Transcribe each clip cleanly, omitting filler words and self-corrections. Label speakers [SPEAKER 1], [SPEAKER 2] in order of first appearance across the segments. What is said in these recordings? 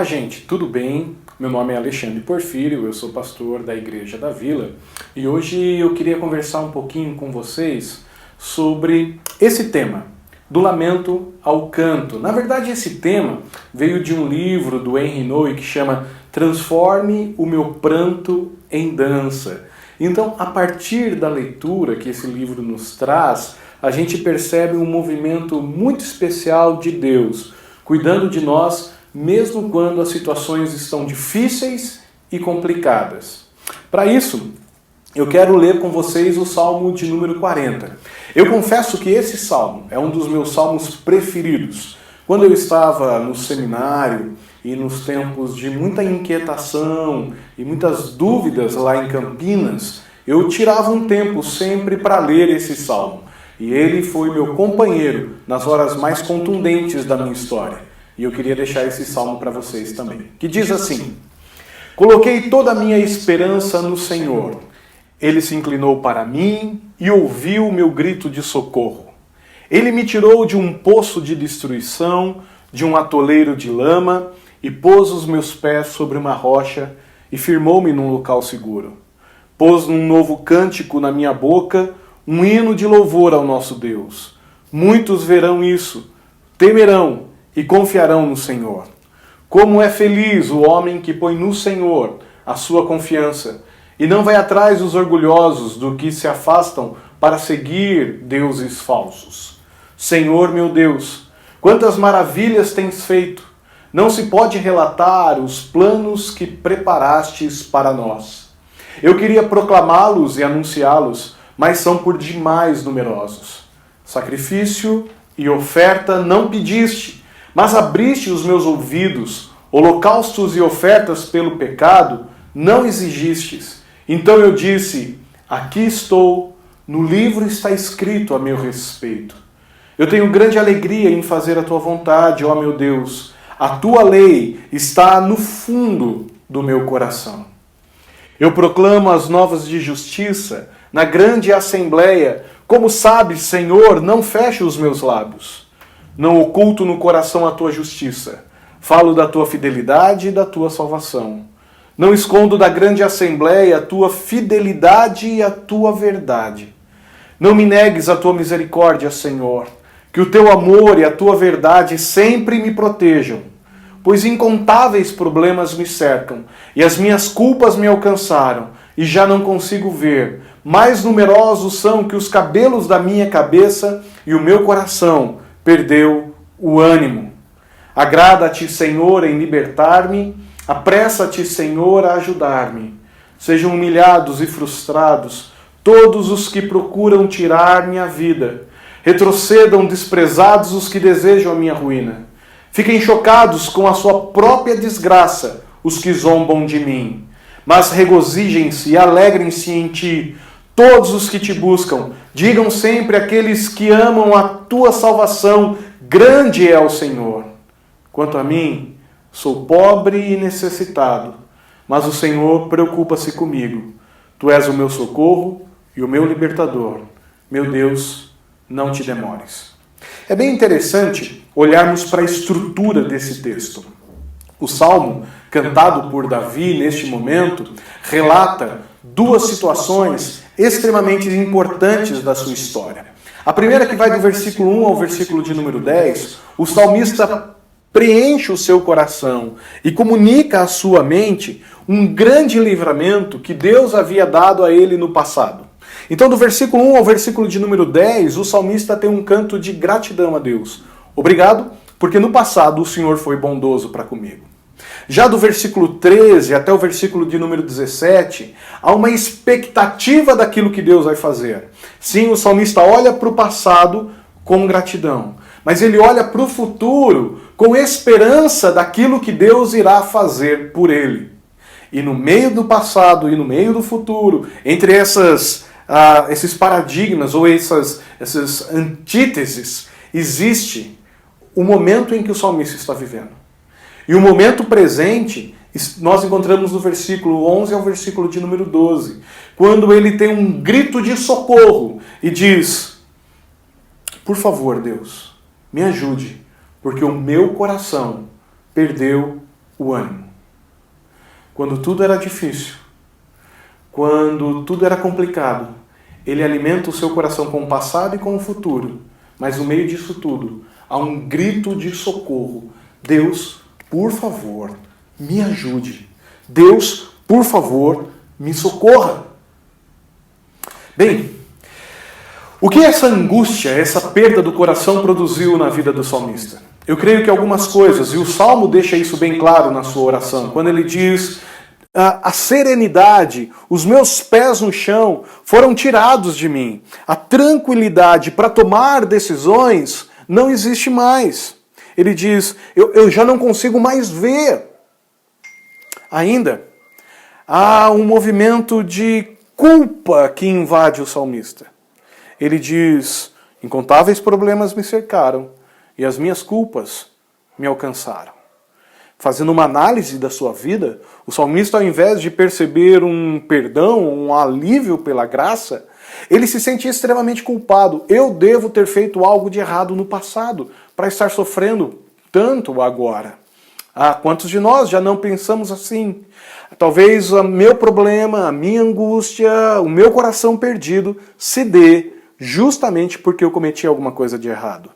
[SPEAKER 1] gente, tudo bem? Meu nome é Alexandre Porfírio, eu sou pastor da Igreja da Vila e hoje eu queria conversar um pouquinho com vocês sobre esse tema, do lamento ao canto. Na verdade, esse tema veio de um livro do Henry Nouwen que chama Transforme o Meu Pranto em Dança. Então, a partir da leitura que esse livro nos traz, a gente percebe um movimento muito especial de Deus, cuidando de nós mesmo quando as situações estão difíceis e complicadas. Para isso, eu quero ler com vocês o Salmo de número 40. Eu confesso que esse salmo é um dos meus salmos preferidos. Quando eu estava no seminário e nos tempos de muita inquietação e muitas dúvidas lá em Campinas, eu tirava um tempo sempre para ler esse salmo. E ele foi meu companheiro nas horas mais contundentes da minha história. E eu queria deixar esse salmo para vocês também, que diz assim: Coloquei toda a minha esperança no Senhor. Ele se inclinou para mim e ouviu o meu grito de socorro. Ele me tirou de um poço de destruição, de um atoleiro de lama, e pôs os meus pés sobre uma rocha e firmou-me num local seguro. Pôs um novo cântico na minha boca, um hino de louvor ao nosso Deus. Muitos verão isso, temerão e confiarão no Senhor. Como é feliz o homem que põe no Senhor a sua confiança e não vai atrás dos orgulhosos do que se afastam para seguir deuses falsos. Senhor meu Deus, quantas maravilhas tens feito! Não se pode relatar os planos que preparastes para nós. Eu queria proclamá-los e anunciá-los, mas são por demais numerosos. Sacrifício e oferta não pediste, mas abriste os meus ouvidos, holocaustos e ofertas pelo pecado não exigistes. Então eu disse, aqui estou, no livro está escrito a meu respeito. Eu tenho grande alegria em fazer a tua vontade, ó meu Deus. A tua lei está no fundo do meu coração. Eu proclamo as novas de justiça na grande assembleia. Como sabes, Senhor, não feche os meus lábios. Não oculto no coração a tua justiça. Falo da tua fidelidade e da tua salvação. Não escondo da grande assembleia a tua fidelidade e a tua verdade. Não me negues a tua misericórdia, Senhor. Que o teu amor e a tua verdade sempre me protejam. Pois incontáveis problemas me cercam, e as minhas culpas me alcançaram, e já não consigo ver. Mais numerosos são que os cabelos da minha cabeça, e o meu coração perdeu o ânimo. Agrada-te, Senhor, em libertar-me, apressa-te, Senhor, a ajudar-me. Sejam humilhados e frustrados todos os que procuram tirar minha vida. Retrocedam desprezados os que desejam a minha ruína. Fiquem chocados com a sua própria desgraça os que zombam de mim. Mas regozijem-se e alegrem-se em ti todos os que te buscam. Digam sempre aqueles que amam a tua salvação, grande é o Senhor. Quanto a mim, sou pobre e necessitado, mas o Senhor preocupa-se comigo. Tu és o meu socorro e o meu libertador. Meu Deus, não te demores. É bem interessante olharmos para a estrutura desse texto. O Salmo, cantado por Davi neste momento, relata duas situações extremamente importantes da sua história. A primeira, que vai do versículo 1 ao versículo de número 10, o salmista preenche o seu coração e comunica à sua mente um grande livramento que Deus havia dado a ele no passado. Então, do versículo 1 ao versículo de número 10, o salmista tem um canto de gratidão a Deus. Obrigado, porque no passado o Senhor foi bondoso para comigo. Já do versículo 13 até o versículo de número 17, há uma expectativa daquilo que Deus vai fazer. Sim, o salmista olha para o passado com gratidão, mas ele olha para o futuro com esperança daquilo que Deus irá fazer por ele. E no meio do passado e no meio do futuro, entre esses paradigmas ou essas antíteses, existe o momento em que o salmista está vivendo. E o momento presente nós encontramos no versículo 11 ao versículo de número 12, quando ele tem um grito de socorro e diz: por favor, Deus, me ajude, porque o meu coração perdeu o ânimo. Quando tudo era difícil, quando tudo era complicado, Ele alimenta o seu coração com o passado e com o futuro. Mas no meio disso tudo, há um grito de socorro. Deus, por favor, me ajude. Deus, por favor, me socorra. Bem, o que essa angústia, essa perda do coração produziu na vida do salmista? Eu creio que algumas coisas, e o Salmo deixa isso bem claro na sua oração, quando ele diz: a serenidade, os meus pés no chão foram tirados de mim. A tranquilidade para tomar decisões não existe mais. Ele diz: eu já não consigo mais ver. Ainda, há um movimento de culpa que invade o salmista. Ele diz: incontáveis problemas me cercaram e as minhas culpas me alcançaram. Fazendo uma análise da sua vida, o salmista, ao invés de perceber um perdão, um alívio pela graça, ele se sente extremamente culpado. Eu devo ter feito algo de errado no passado para estar sofrendo tanto agora. Quantos de nós já não pensamos assim? Talvez o meu problema, a minha angústia, o meu coração perdido se dê justamente porque eu cometi alguma coisa de errado.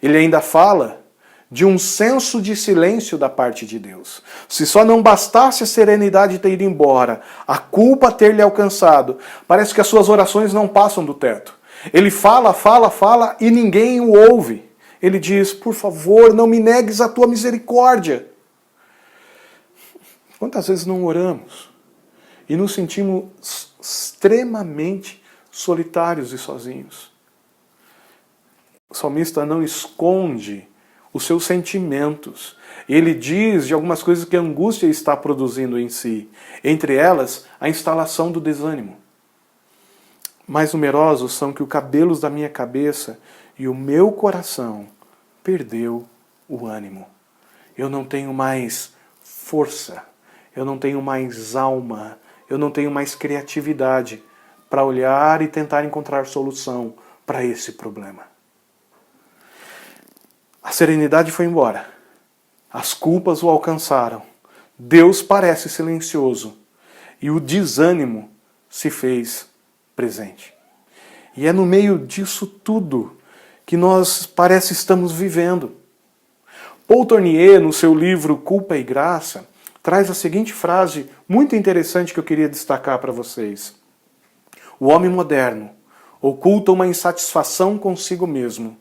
[SPEAKER 1] Ele ainda fala de um senso de silêncio da parte de Deus. Se só não bastasse a serenidade ter ido embora, a culpa ter lhe alcançado, parece que as suas orações não passam do teto. Ele fala e ninguém o ouve. Ele diz: por favor, não me negues a tua misericórdia. Quantas vezes não oramos e nos sentimos extremamente solitários e sozinhos? O salmista não esconde os seus sentimentos. Ele diz de algumas coisas que a angústia está produzindo em si. Entre elas, a instalação do desânimo. Mais numerosos são que os cabelos da minha cabeça e o meu coração perdeu o ânimo. Eu não tenho mais força, eu não tenho mais alma, eu não tenho mais criatividade para olhar e tentar encontrar solução para esse problema. A serenidade foi embora. As culpas o alcançaram. Deus parece silencioso. E o desânimo se fez presente. E é no meio disso tudo que nós parece estamos vivendo. Paul Tournier, no seu livro Culpa e Graça, traz a seguinte frase muito interessante que eu queria destacar para vocês. O homem moderno oculta uma insatisfação consigo mesmo,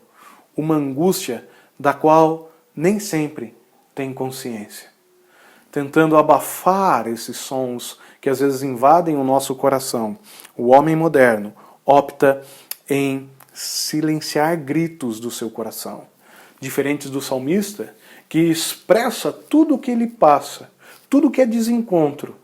[SPEAKER 1] uma angústia da qual nem sempre tem consciência, tentando abafar esses sons que às vezes invadem o nosso coração. O homem moderno opta em silenciar gritos do seu coração, diferentes do salmista, que expressa tudo o que ele passa, tudo o que é desencontro,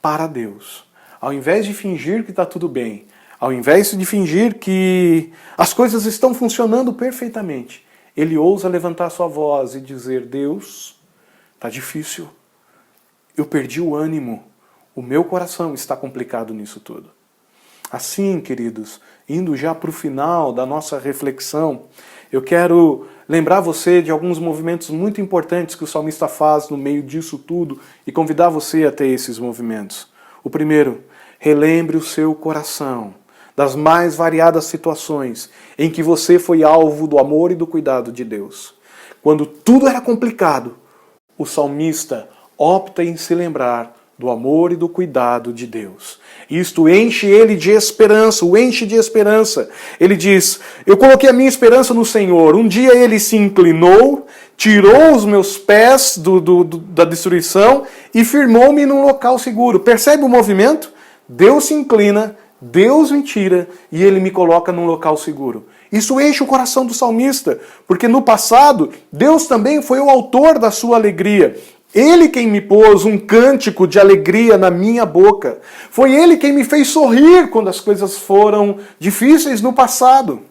[SPEAKER 1] para Deus. Ao invés de fingir que está tudo bem, ao invés de fingir que as coisas estão funcionando perfeitamente, ele ousa levantar sua voz e dizer: Deus, está difícil, eu perdi o ânimo, o meu coração está complicado nisso tudo. Assim, queridos, indo já para o final da nossa reflexão, eu quero lembrar você de alguns movimentos muito importantes que o salmista faz no meio disso tudo e convidar você a ter esses movimentos. O primeiro, relembre o seu coração das mais variadas situações em que você foi alvo do amor e do cuidado de Deus. Quando tudo era complicado, o salmista opta em se lembrar do amor e do cuidado de Deus. Isto enche ele de esperança, o enche de esperança. Ele diz: eu coloquei a minha esperança no Senhor. Um dia ele se inclinou, tirou os meus pés da destruição e firmou-me num local seguro. Percebe o movimento? Deus se inclina, Deus me tira e Ele me coloca num local seguro. Isso enche o coração do salmista, porque no passado, Deus também foi o autor da sua alegria. Ele quem me pôs um cântico de alegria na minha boca. Foi Ele quem me fez sorrir quando as coisas foram difíceis no passado.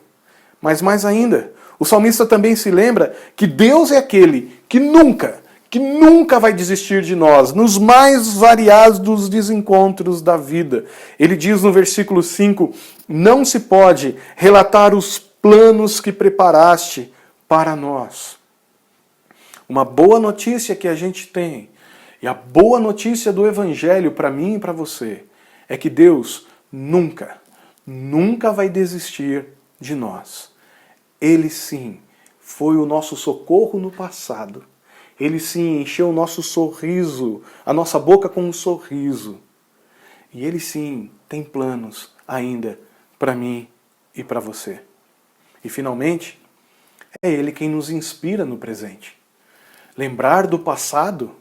[SPEAKER 1] Mas mais ainda, o salmista também se lembra que Deus é aquele que nunca vai desistir de nós, nos mais variados desencontros da vida. Ele diz no versículo 5, não se pode relatar os planos que preparaste para nós. uma boa notícia que a gente tem, e a boa notícia do Evangelho para mim e para você, é que Deus nunca, nunca vai desistir de nós. Ele sim foi o nosso socorro no passado. Ele sim encheu o nosso sorriso, a nossa boca com um sorriso. E Ele sim tem planos ainda para mim e para você. E finalmente, é Ele quem nos inspira no presente. Lembrar do passado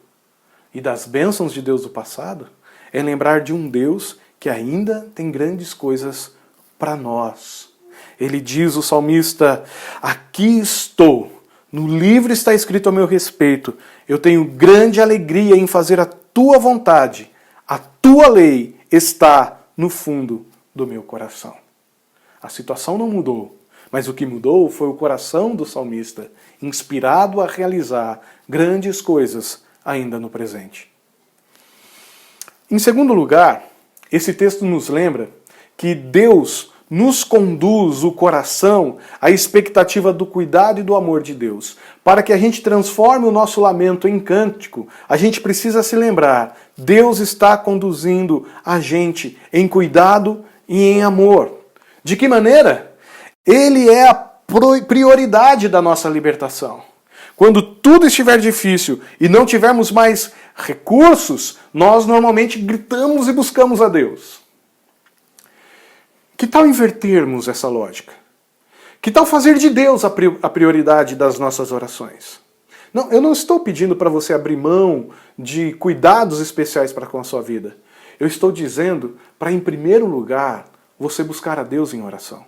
[SPEAKER 1] e das bênçãos de Deus do passado é lembrar de um Deus que ainda tem grandes coisas para nós. Ele diz, o salmista, aqui estou, no livro está escrito a meu respeito, eu tenho grande alegria em fazer a tua vontade, a tua lei está no fundo do meu coração. A situação não mudou, mas o que mudou foi o coração do salmista, inspirado a realizar grandes coisas ainda no presente. Em segundo lugar, esse texto nos lembra que Deus nos conduz o coração à expectativa do cuidado e do amor de Deus. Para que a gente transforme o nosso lamento em cântico, a gente precisa se lembrar, Deus está conduzindo a gente em cuidado e em amor. De que maneira? Ele é a prioridade da nossa libertação. Quando tudo estiver difícil e não tivermos mais recursos, nós normalmente gritamos e buscamos a Deus. Que tal invertermos essa lógica? Que tal fazer de Deus a prioridade das nossas orações? Não, eu não estou pedindo para você abrir mão de cuidados especiais para com a sua vida. Eu estou dizendo para, em primeiro lugar, você buscar a Deus em oração.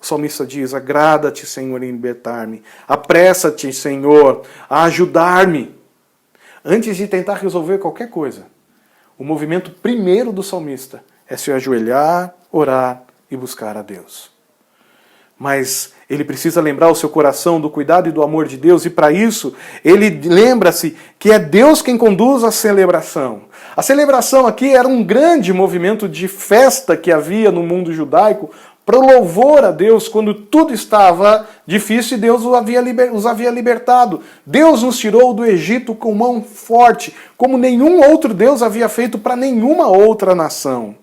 [SPEAKER 1] O salmista diz, agrada-te, Senhor, em libertar-me. Apressa-te, Senhor, a ajudar-me. Antes de tentar resolver qualquer coisa, o movimento primeiro do salmista é se ajoelhar, orar e buscar a Deus. Mas ele precisa lembrar o seu coração do cuidado e do amor de Deus, e para isso ele lembra-se que é Deus quem conduz a celebração. A celebração aqui era um grande movimento de festa que havia no mundo judaico para louvor a Deus quando tudo estava difícil e Deus os havia libertado. Deus nos tirou do Egito com mão forte, como nenhum outro Deus havia feito para nenhuma outra nação.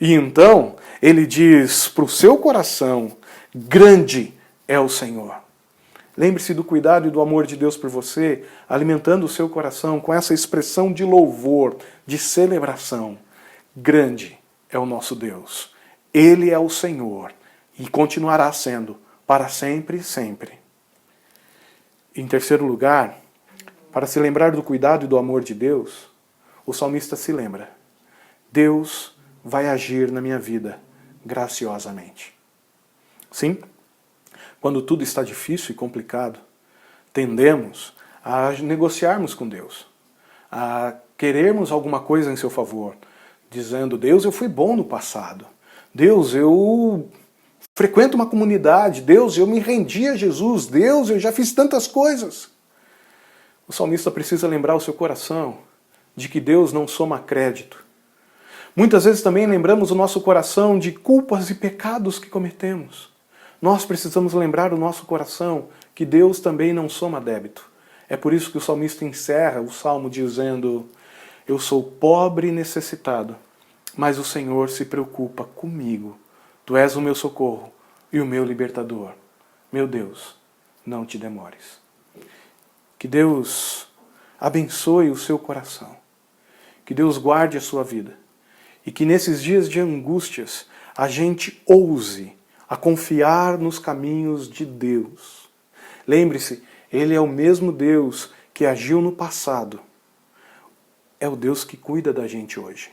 [SPEAKER 1] E então ele diz para o seu coração, grande é o Senhor. Lembre-se do cuidado e do amor de Deus por você, alimentando o seu coração com essa expressão de louvor, de celebração. Grande é o nosso Deus. Ele é o Senhor e continuará sendo para sempre e sempre. Em terceiro lugar, para se lembrar do cuidado e do amor de Deus, o salmista se lembra, Deus vai agir na minha vida graciosamente. Sim, quando tudo está difícil e complicado, tendemos a negociarmos com Deus, a querermos alguma coisa em seu favor, dizendo, Deus, eu fui bom no passado. Deus, eu frequento uma comunidade. Deus, eu me rendi a Jesus. Deus, eu já fiz tantas coisas. O salmista precisa lembrar o seu coração de que Deus não soma crédito. Muitas vezes também lembramos o nosso coração de culpas e pecados que cometemos. Nós precisamos lembrar o nosso coração que Deus também não soma débito. É por isso que o salmista encerra o salmo dizendo, eu sou pobre e necessitado, mas o Senhor se preocupa comigo. Tu és o meu socorro e o meu libertador. Meu Deus, não te demores. Que Deus abençoe o seu coração. Que Deus guarde a sua vida. E que nesses dias de angústias a gente ouse a confiar nos caminhos de Deus. Lembre-se, Ele é o mesmo Deus que agiu no passado. É o Deus que cuida da gente hoje.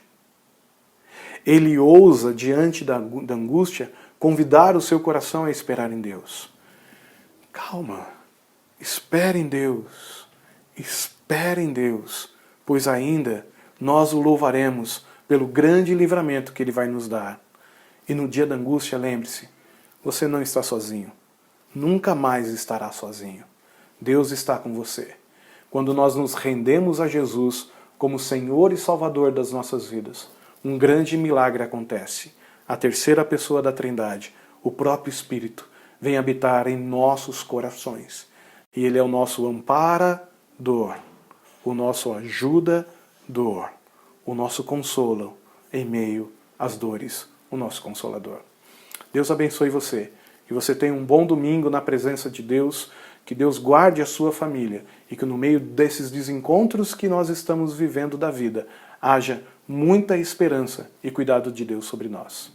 [SPEAKER 1] Ele ousa, diante da angústia, convidar o seu coração a esperar em Deus. Calma, espere em Deus, pois ainda nós o louvaremos pelo grande livramento que Ele vai nos dar. E no dia da angústia, lembre-se, você não está sozinho, nunca mais estará sozinho. Deus está com você. Quando nós nos rendemos a Jesus como Senhor e Salvador das nossas vidas, um grande milagre acontece. A terceira pessoa da Trindade, o próprio Espírito, vem habitar em nossos corações. E Ele é o nosso amparo dor, o nosso ajudador, o nosso consolo em meio às dores, o nosso consolador. Deus abençoe você, que você tenha um bom domingo na presença de Deus, que Deus guarde a sua família e que no meio desses desencontros que nós estamos vivendo da vida, haja muita esperança e cuidado de Deus sobre nós.